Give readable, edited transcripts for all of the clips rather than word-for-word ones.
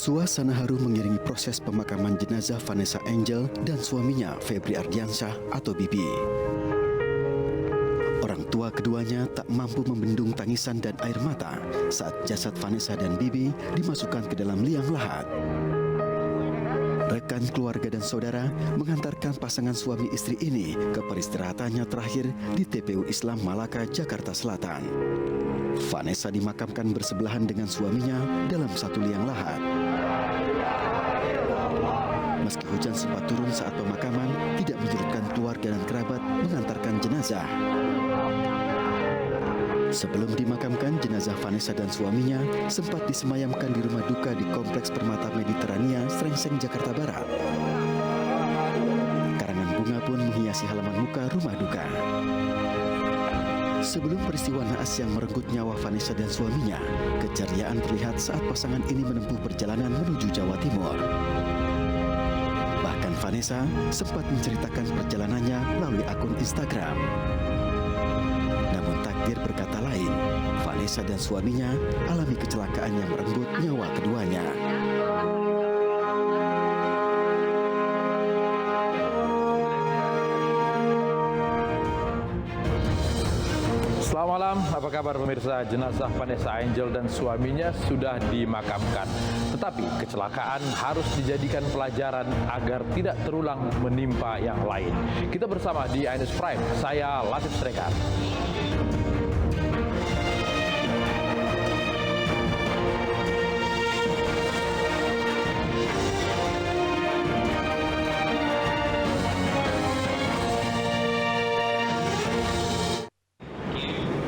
Suasana haru mengiringi proses pemakaman jenazah Vanessa Angel dan suaminya Febri Ardiansyah atau Bibi. Orang tua keduanya tak mampu membendung tangisan dan air mata saat jasad Vanessa dan Bibi dimasukkan ke dalam liang lahat. Rekan keluarga dan saudara mengantarkan pasangan suami istri ini ke peristirahatannya terakhir di TPU Islam Malaka, Jakarta Selatan. Vanessa dimakamkan bersebelahan dengan suaminya dalam satu liang lahat. Meski hujan sempat turun saat pemakaman, tidak menyurutkan keluarga dan kerabat mengantarkan jenazah. Sebelum dimakamkan, jenazah Vanessa dan suaminya sempat disemayamkan di rumah duka di Kompleks Permata Mediterania, Srengseng, Jakarta Barat. Karangan bunga pun menghiasi halaman muka rumah duka. Sebelum peristiwa naas yang merenggut nyawa Vanessa dan suaminya, keceriaan terlihat saat pasangan ini menempuh perjalanan menuju Jawa Timur. Bahkan Vanessa sempat menceritakan perjalanannya melalui akun Instagram. Namun takdir berkata lain, Vanessa dan suaminya alami kecelakaan yang merenggut nyawa keduanya. Selamat malam, apa kabar pemirsa? Jenazah Vanessa Angel dan suaminya sudah dimakamkan. Tetapi kecelakaan harus dijadikan pelajaran agar tidak terulang menimpa yang lain. Kita bersama di iNews Prime, saya Latif Srekar.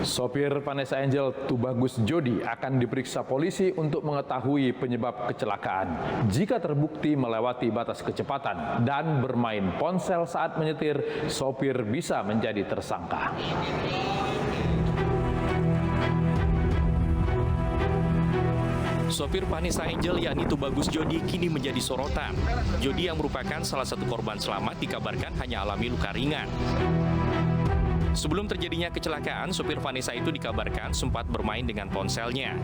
Sopir Vanessa Angel Tubagus Jody akan diperiksa polisi untuk mengetahui penyebab kecelakaan. Jika terbukti melewati batas kecepatan dan bermain ponsel saat menyetir, sopir bisa menjadi tersangka. Sopir Vanessa Angel yakni Tubagus Jody kini menjadi sorotan. Jody yang merupakan salah satu korban selamat dikabarkan hanya alami luka ringan. Sebelum terjadinya kecelakaan, sopir Vanessa itu dikabarkan sempat bermain dengan ponselnya.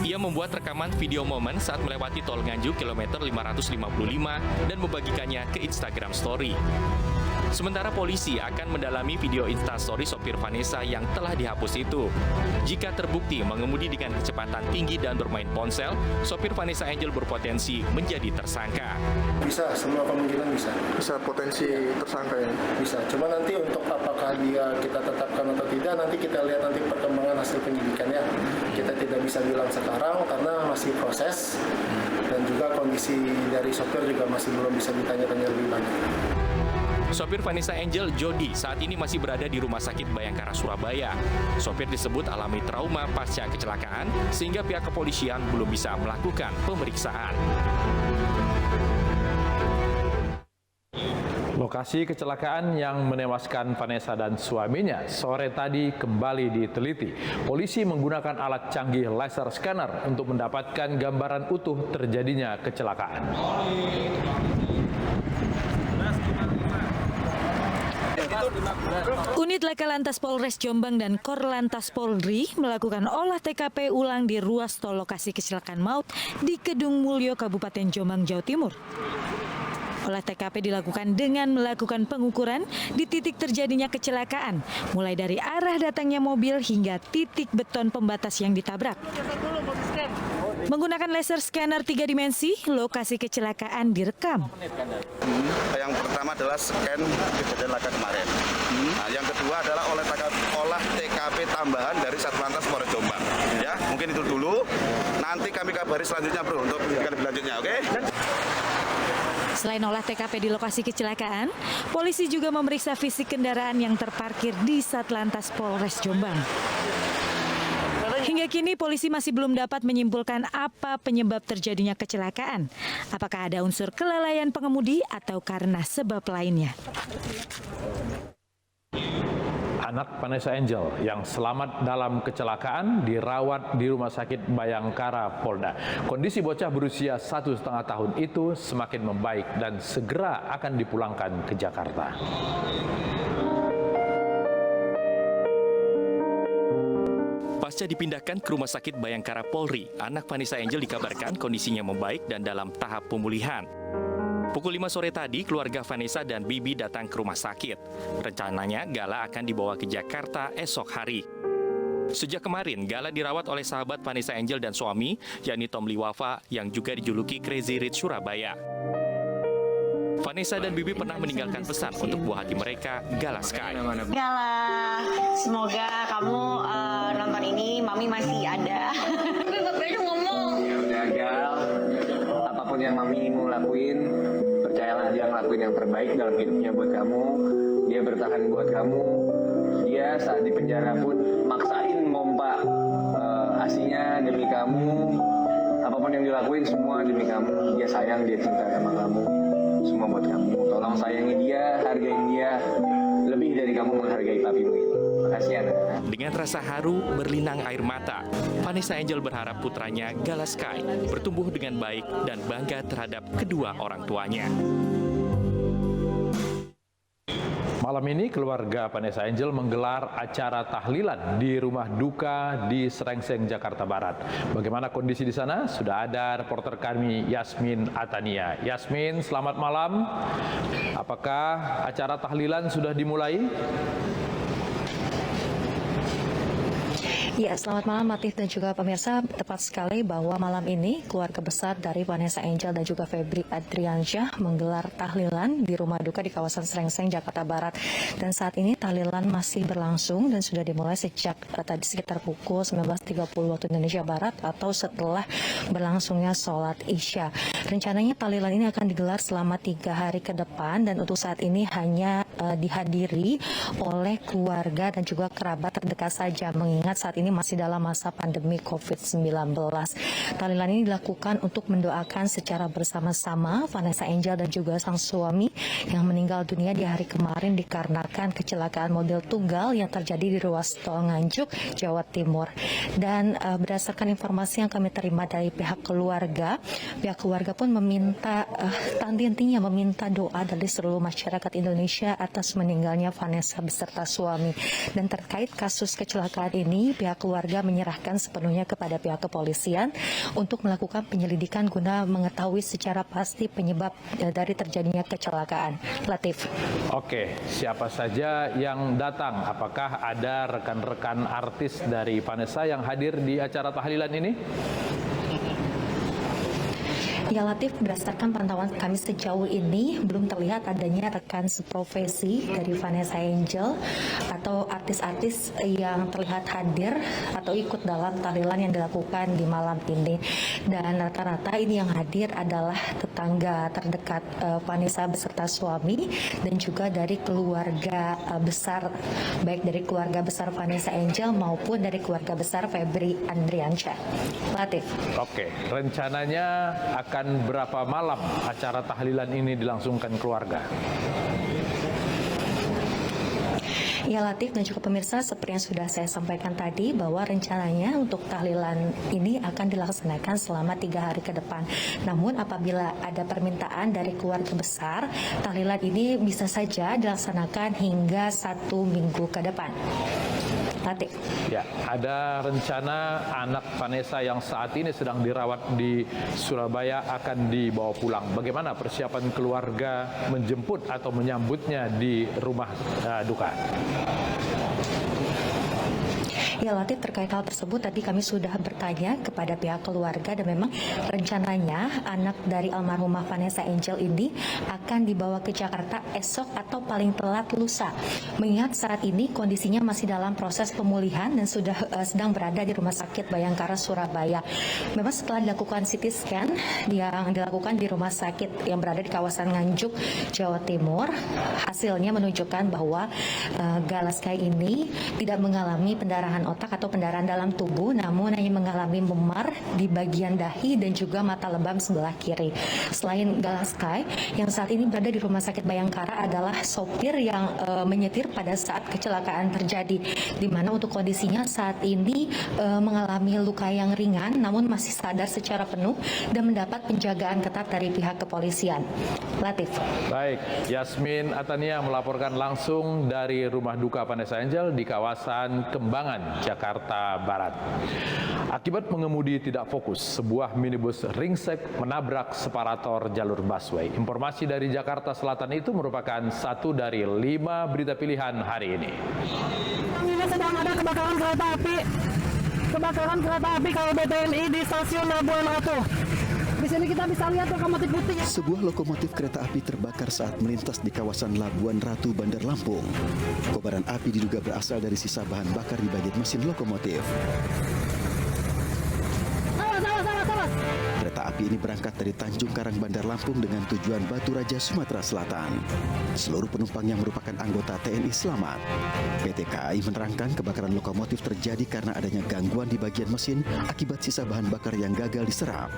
Ia membuat rekaman video momen saat melewati tol Nganjuk kilometer 555 dan membagikannya ke Instagram Story. Sementara polisi akan mendalami video Instastory sopir Vanessa yang telah dihapus itu. Jika terbukti mengemudi dengan kecepatan tinggi dan bermain ponsel, sopir Vanessa Angel berpotensi menjadi tersangka. Bisa, semua kemungkinan bisa. Bisa potensi tersangka ya? Bisa, cuma nanti untuk apakah dia kita tetapkan atau tidak, nanti kita lihat nanti perkembangan hasil penyidikannya. Kita tidak bisa bilang sekarang karena masih proses dan juga kondisi dari sopir juga masih belum bisa ditanya-tanya lebih banyak. Sopir Vanessa Angel, Jody, saat ini masih berada di Rumah Sakit Bayangkara, Surabaya. Sopir disebut alami trauma pasca kecelakaan, sehingga pihak kepolisian belum bisa melakukan pemeriksaan. Lokasi kecelakaan yang menewaskan Vanessa dan suaminya sore tadi kembali diteliti. Polisi menggunakan alat canggih laser scanner untuk mendapatkan gambaran utuh terjadinya kecelakaan. Unit Laka Lantas Polres Jombang dan Korlantas Polri melakukan olah TKP ulang di ruas tol lokasi kecelakaan maut di Kedung Mulyo, Kabupaten Jombang, Jawa Timur. Olah TKP dilakukan dengan melakukan pengukuran di titik terjadinya kecelakaan, mulai dari arah datangnya mobil hingga titik beton pembatas yang ditabrak. Menggunakan laser scanner 3 dimensi, lokasi kecelakaan direkam. Yang pertama adalah scan kejadian laka kemarin. Nah, yang kedua adalah olah TKP tambahan dari Satlantas Polres Jombang. Ya, mungkin itu dulu. Nanti kami kabari selanjutnya, bro, untuk penyidikan lebih lanjutnya, oke? Selain olah TKP di lokasi kecelakaan, polisi juga memeriksa fisik kendaraan yang terparkir di Satlantas Polres Jombang. Hingga kini polisi masih belum dapat menyimpulkan apa penyebab terjadinya kecelakaan. Apakah ada unsur kelalaian pengemudi atau karena sebab lainnya. Anak Vanessa Angel yang selamat dalam kecelakaan dirawat di Rumah Sakit Bayangkara, Polda. Kondisi bocah berusia 1,5 tahun itu semakin membaik dan segera akan dipulangkan ke Jakarta. Pasca dipindahkan ke Rumah Sakit Bayangkara Polri, anak Vanessa Angel dikabarkan kondisinya membaik dan dalam tahap pemulihan. Pukul 5 sore tadi, keluarga Vanessa dan Bibi datang ke rumah sakit. Rencananya, Gala akan dibawa ke Jakarta esok hari. Sejak kemarin, Gala dirawat oleh sahabat Vanessa Angel dan suami, yakni Tom Liwafa, yang juga dijuluki Crazy Rich Surabaya. Vanessa dan Bibi pernah meninggalkan pesan untuk buah hati mereka, Gala Sky. Gala, semoga kamu nonton ini, Mami masih ada. Tapi Bapaknya ngomong. Ya udah Gal, apapun yang Mami mau lakuin, percayalah dia ngelakuin yang terbaik dalam hidupnya buat kamu. Dia bertahan buat kamu. Dia saat di penjara pun maksain mompa asinya demi kamu. Apapun yang dilakuin semua demi kamu. Dia sayang, dia cinta sama kamu. Semua buat kamu. Tolong sayangi dia, hargain dia. Lebih dari kamu menghargai papimu ini. Makasih ya, Nana. Dengan rasa haru berlinang air mata, Vanessa Angel berharap putranya Gala Sky bertumbuh dengan baik dan bangga terhadap kedua orang tuanya. Malam ini keluarga Vanessa Angel menggelar acara tahlilan di rumah duka di Srengseng, Jakarta Barat. Bagaimana kondisi di sana? Sudah ada reporter kami Yasmin Atania. Yasmin, selamat malam. Apakah acara tahlilan sudah dimulai? Ya, selamat malam Latif dan juga pemirsa. Tepat sekali bahwa malam ini keluarga besar dari Vanessa Angel dan juga Febri Adriansyah menggelar tahlilan di rumah duka di kawasan Srengseng, Jakarta Barat. Dan saat ini tahlilan masih berlangsung dan sudah dimulai sejak tadi sekitar pukul 19.30 waktu Indonesia Barat atau setelah berlangsungnya sholat Isya. Rencananya tahlilan ini akan digelar selama 3 hari ke depan dan untuk saat ini hanya dihadiri oleh keluarga dan juga kerabat terdekat saja, mengingat saat ini masih dalam masa pandemi COVID-19. Tahlilan ini dilakukan untuk mendoakan secara bersama-sama Vanessa Angel dan juga sang suami yang meninggal dunia di hari kemarin dikarenakan kecelakaan mobil tunggal yang terjadi di ruas tol Nganjuk, Jawa Timur. Dan berdasarkan informasi yang kami terima dari pihak keluarga pun meminta intinya meminta doa dari seluruh masyarakat Indonesia atas meninggalnya Vanessa beserta suami. Dan terkait kasus kecelakaan ini, pihak keluarga menyerahkan sepenuhnya kepada pihak kepolisian untuk melakukan penyelidikan guna mengetahui secara pasti penyebab dari terjadinya kecelakaan. Latif. Oke, siapa saja yang datang? Apakah ada rekan-rekan artis dari Vanessa yang hadir di acara tahlilan ini? Ya Latif, berdasarkan pantauan kami sejauh ini belum terlihat adanya rekan seprofesi dari Vanessa Angel atau artis-artis yang terlihat hadir atau ikut dalam tahlilan yang dilakukan di malam ini. Dan rata-rata ini yang hadir adalah tetangga terdekat Vanessa beserta suami dan juga dari keluarga besar, baik dari keluarga besar Vanessa Angel maupun dari keluarga besar Febri Adriansyah. Latif. Oke, rencananya akan berapa malam acara tahlilan ini dilangsungkan keluarga? Ya Latif dan juga pemirsa, seperti yang sudah saya sampaikan tadi bahwa rencananya untuk tahlilan ini akan dilaksanakan selama 3 hari ke depan. Namun apabila ada permintaan dari keluarga besar, tahlilan ini bisa saja dilaksanakan hingga 1 minggu ke depan. Latif. Ya, ada rencana anak Vanessa yang saat ini sedang dirawat di Surabaya akan dibawa pulang. Bagaimana persiapan keluarga menjemput atau menyambutnya di rumah duka? Ya Latif, terkait hal tersebut tadi kami sudah bertanya kepada pihak keluarga dan memang rencananya anak dari almarhumah Vanessa Angel ini akan dibawa ke Jakarta esok atau paling telat lusa. Mengingat saat ini kondisinya masih dalam proses pemulihan dan sudah sedang berada di Rumah Sakit Bayangkara Surabaya. Memang setelah dilakukan CT scan yang dilakukan di rumah sakit yang berada di kawasan Nganjuk, Jawa Timur, hasilnya menunjukkan bahwa Gala Sky ini tidak mengalami pendarahan otak atau pendarahan dalam tubuh, namun hanya mengalami memar di bagian dahi dan juga mata lebam sebelah kiri. Selain Gala Sky, yang saat ini berada di Rumah Sakit Bayangkara adalah sopir yang menyetir pada saat kecelakaan terjadi, di mana untuk kondisinya saat ini mengalami luka yang ringan, namun masih sadar secara penuh dan mendapat penjagaan ketat dari pihak kepolisian. Latif. Baik, Yasmin Atania melaporkan langsung dari rumah duka Vanessa Angel di kawasan Kembangan, Jakarta Barat. Akibat mengemudi tidak fokus, sebuah minibus ringsek menabrak separator jalur busway. Informasi dari Jakarta Selatan itu merupakan satu dari 5 berita pilihan hari ini. Ini sedang ada kebakaran kereta api. Kebakaran kereta api KBTNI di stasiun Labuan Ratu. Di sini kita bisa lihat lokomotif putih. Sebuah lokomotif kereta api terbakar saat melintas di kawasan Labuan Ratu, Bandar Lampung. Kobaran api diduga berasal dari sisa bahan bakar di bagian mesin lokomotif. Kereta api ini berangkat dari Tanjung Karang, Bandar Lampung dengan tujuan Batu Raja, Sumatera Selatan. Seluruh penumpang yang merupakan anggota TNI selamat. PT KAI menerangkan kebakaran lokomotif terjadi karena adanya gangguan di bagian mesin akibat sisa bahan bakar yang gagal diserap.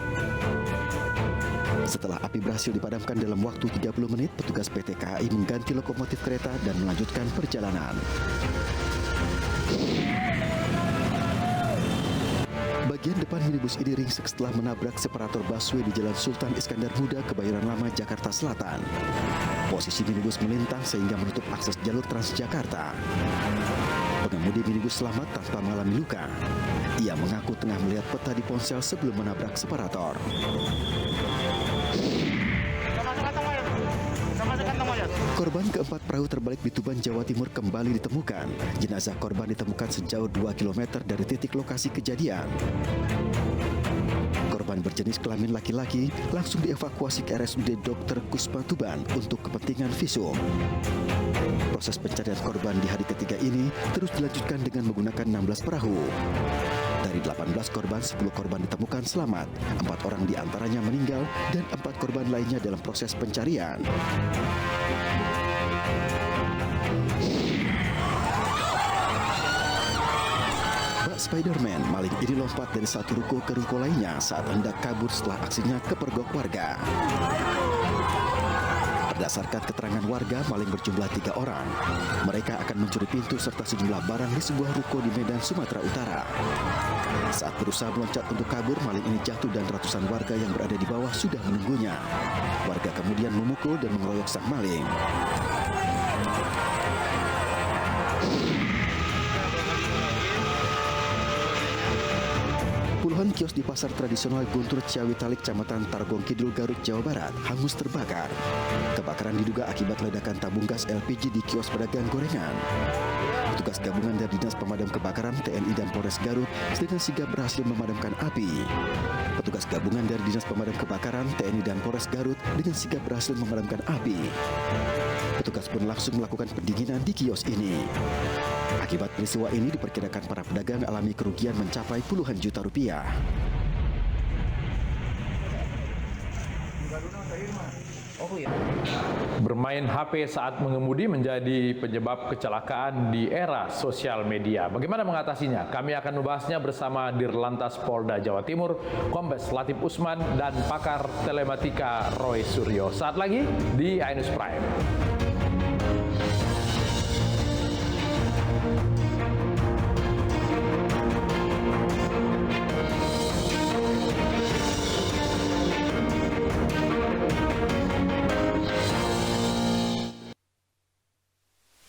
Setelah api berhasil dipadamkan dalam waktu 30 menit, petugas PT KAI mengganti lokomotif kereta dan melanjutkan perjalanan. Bagian depan minibus ini ringsek setelah menabrak separator busway di Jalan Sultan Iskandar Muda, Kebayoran Lama, Jakarta Selatan. Posisi minibus melintang sehingga menutup akses jalur Transjakarta. Pengemudi minibus selamat tanpa mengalami luka. Ia mengaku tengah melihat peta di ponsel sebelum menabrak separator. Korban keempat perahu terbalik di Tuban, Jawa Timur kembali ditemukan. Jenazah korban ditemukan sejauh 2 km dari titik lokasi kejadian. Korban berjenis kelamin laki-laki langsung dievakuasi ke RSUD Dr. Kusma Tuban untuk kepentingan visum. Proses pencarian korban di hari ketiga ini terus dilanjutkan dengan menggunakan 16 perahu. Dari 18 korban, 10 korban ditemukan selamat, 4 orang diantaranya meninggal, dan 4 korban lainnya dalam proses pencarian. Bak Spider-Man, maling ini lompat dari satu ruko ke ruko lainnya saat hendak kabur setelah aksinya kepergok warga. Berdasarkan keterangan warga, maling berjumlah 3 orang. Mereka akan mencuri pintu serta sejumlah barang di sebuah ruko di Medan, Sumatera Utara. Saat berusaha meloncat untuk kabur, maling ini jatuh dan ratusan warga yang berada di bawah sudah menunggunya. Warga kemudian memukul dan mengeroyok sang maling. Puluhan kios di pasar tradisional Guntur Ciawitali, Kecamatan Tarogong Kidul, Garut, Jawa Barat, hangus terbakar. Kebakaran diduga akibat ledakan tabung gas LPG di kios pedagang gorengan. Petugas gabungan dari Dinas Pemadam Kebakaran, TNI dan Polres Garut dengan sigap berhasil memadamkan api. Petugas gabungan dari Dinas Pemadam Kebakaran, TNI dan Polres Garut dengan sigap berhasil memadamkan api. Petugas pun langsung melakukan pendinginan di kios ini. Akibat peristiwa ini diperkirakan para pedagang alami kerugian mencapai puluhan juta rupiah. Bermain HP saat mengemudi menjadi penyebab kecelakaan di era sosial media. Bagaimana mengatasinya? Kami akan membahasnya bersama Dirlantas Polda Jawa Timur, Kombes Latif Usman, dan pakar telematika Roy Suryo. Saat lagi di iNews Prime.